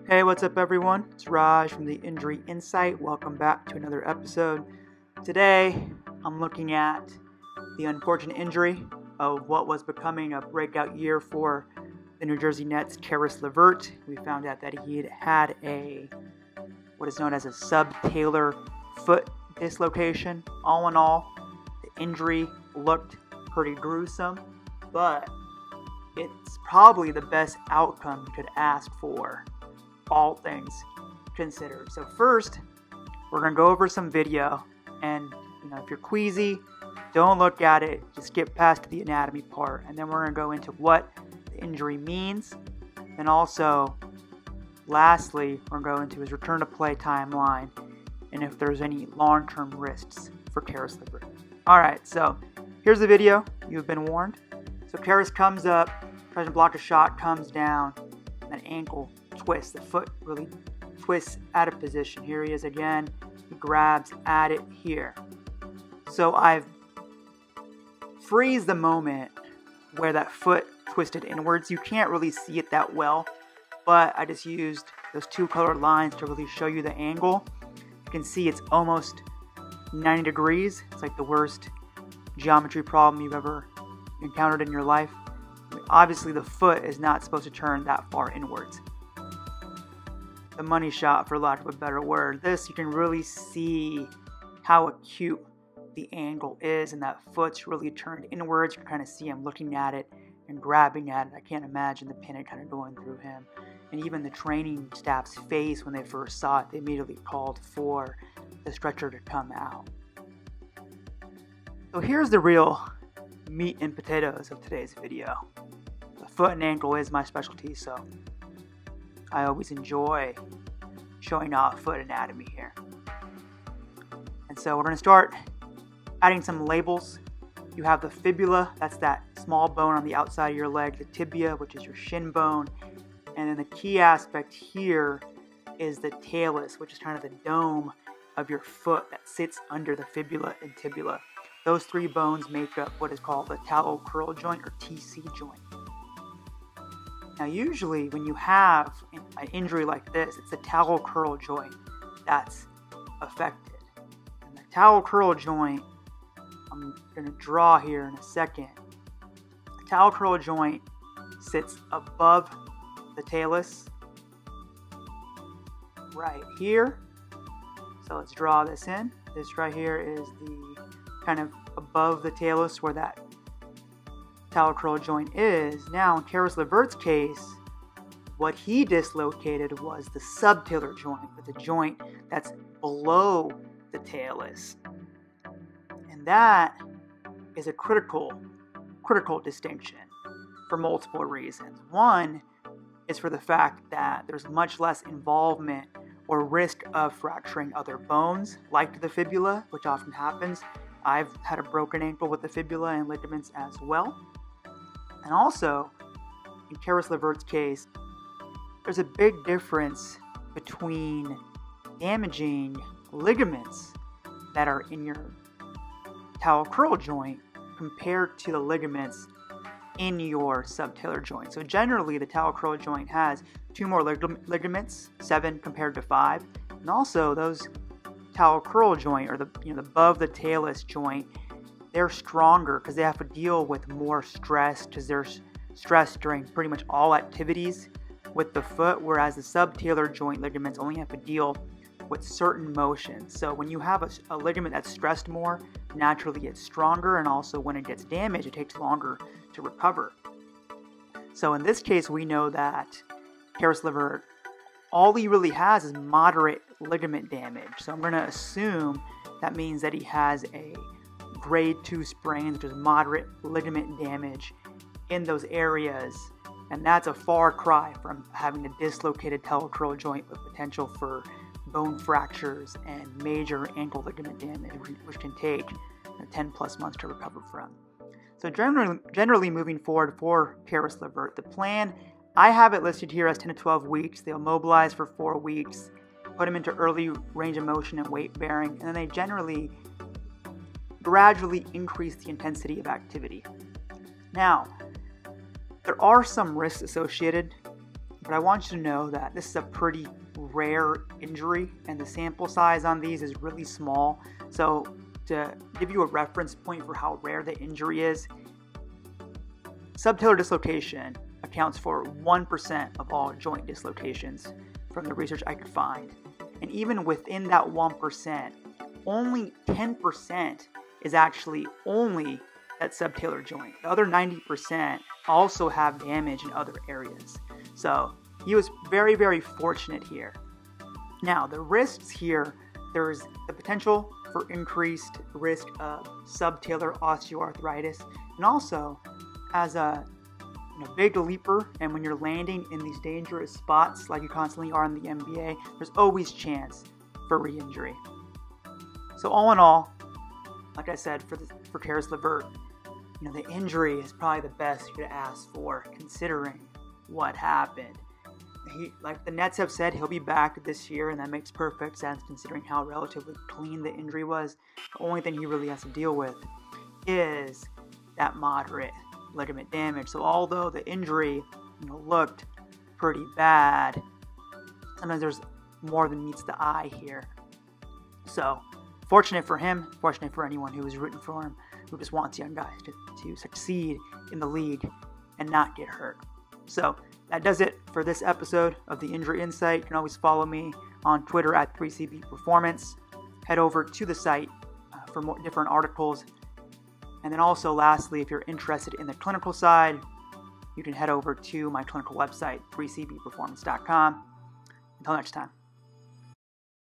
Hey, what's up everyone? It's Raj from the Injury Insight. Welcome back to another episode. Today, I'm looking at the unfortunate injury of what was becoming a breakout year for the New Jersey Nets, Caris Levert. We found out that he had what is known as a subtalar foot dislocation. All in all, the injury looked pretty gruesome, but it's probably the best outcome you could ask for, all things considered. So first, we're going to go over some video, and if you're queasy, don't look at it, just skip past the anatomy part, and then we're going to go into what the injury means, and also, lastly, we're going to go into his return to play timeline, and if there's any long-term risks for Caris Levert. Alright, so here's the video. You've been warned. So Caris comes up, tries to block a shot, comes down, and an ankle twist. The foot really twists out of position. Here he is again. He grabs at it here. So I've freeze the moment where that foot twisted inwards. You can't really see it that well, but I just used those two colored lines to really show you the angle. You can see it's almost 90 degrees. It's like the worst geometry problem you've ever encountered in your life. Obviously, the foot is not supposed to turn that far inwards. The money shot, for lack of a better word. This, you can really see how acute the angle is, and that foot's really turned inwards. You can kind of see him looking at it and grabbing at it. I can't imagine the panic kind of going through him. And even the training staff's face when they first saw it, they immediately called for the stretcher to come out. So here's the real meat and potatoes of today's video. The foot and ankle is my specialty, so I always enjoy showing off foot anatomy here. And so we're going to start adding some labels. You have the fibula, that's that small bone on the outside of your leg, the tibia, which is your shin bone, and then the key aspect here is the talus, which is kind of the dome of your foot that sits under the fibula and tibia. Those three bones make up what is called the talus curl joint, or TC joint. Now usually when you have an injury like this, it's the talus curl joint that's affected. And the talus curl joint, I'm going to draw here in a second. The talus curl joint sits above the talus right here. So let's draw this in. This right here is the kind of above the talus where that talus curl joint is. Now in Caris Levert's case, what he dislocated was the subtalar joint, or the joint that's below the talus. And that is a critical distinction for multiple reasons. One is for the fact that there's much less involvement or risk of fracturing other bones, like the fibula, which often happens. I've had a broken ankle with the fibula and ligaments as well. And also, in Caris Levert's case, there's a big difference between damaging ligaments that are in your talus curl joint compared to the ligaments in your subtalar joint. So generally, the talus curl joint has 2 more ligaments, 7 compared to 5. And also, those talus curl joint, or the above the talus joint, they're stronger because they have to deal with more stress, because there's stress during pretty much all activities with the foot, whereas the subtalar joint ligaments only have to deal with certain motions. So when you have a ligament that's stressed more, naturally it's stronger, and also when it gets damaged, it takes longer to recover. So in this case, we know that Caris Levert, all he really has is moderate ligament damage. So I'm going to assume that means that he has a grade 2 sprain, which is moderate ligament damage in those areas. And that's a far cry from having a dislocated talus curl joint with potential for bone fractures and major ankle ligament damage, which can take 10 plus months to recover from. So generally moving forward for Caris Levert, the plan, I have it listed here as 10 to 12 weeks. They'll mobilize for 4 weeks, put him into early range of motion and weight bearing, and then they generally gradually increase the intensity of activity. Now, there are some risks associated But I want you to know that this is a pretty rare injury, and the sample size on these is really small. So to give you a reference point for how rare the injury is, subtalar dislocation accounts for 1% of all joint dislocations from the research I could find. And even within that 1%, only 10% is actually only that subtalar joint. The other 90% also have damage in other areas. So he was very, very fortunate here. Now, the risks here, there's the potential for increased risk of subtalar osteoarthritis, and also as a big leaper, and when you're landing in these dangerous spots like you constantly are in the NBA, there's always chance for re-injury. So all in all, like I said, for Caris Levert, the injury is probably the best you could ask for considering what happened. Like the Nets have said, he'll be back this year, and that makes perfect sense considering how relatively clean the injury was. The only thing he really has to deal with is that moderate ligament damage. So although the injury looked pretty bad, sometimes there's more than meets the eye here. So fortunate for him, fortunate for anyone who is rooting for him, who just wants young guys to succeed in the league and not get hurt. So that does it for this episode of the Injury Insight. You can always follow me on Twitter at 3CB Performance. Head over to the site for more different articles. And then also, lastly, if you're interested in the clinical side, you can head over to my clinical website, 3cbperformance.com. Until next time.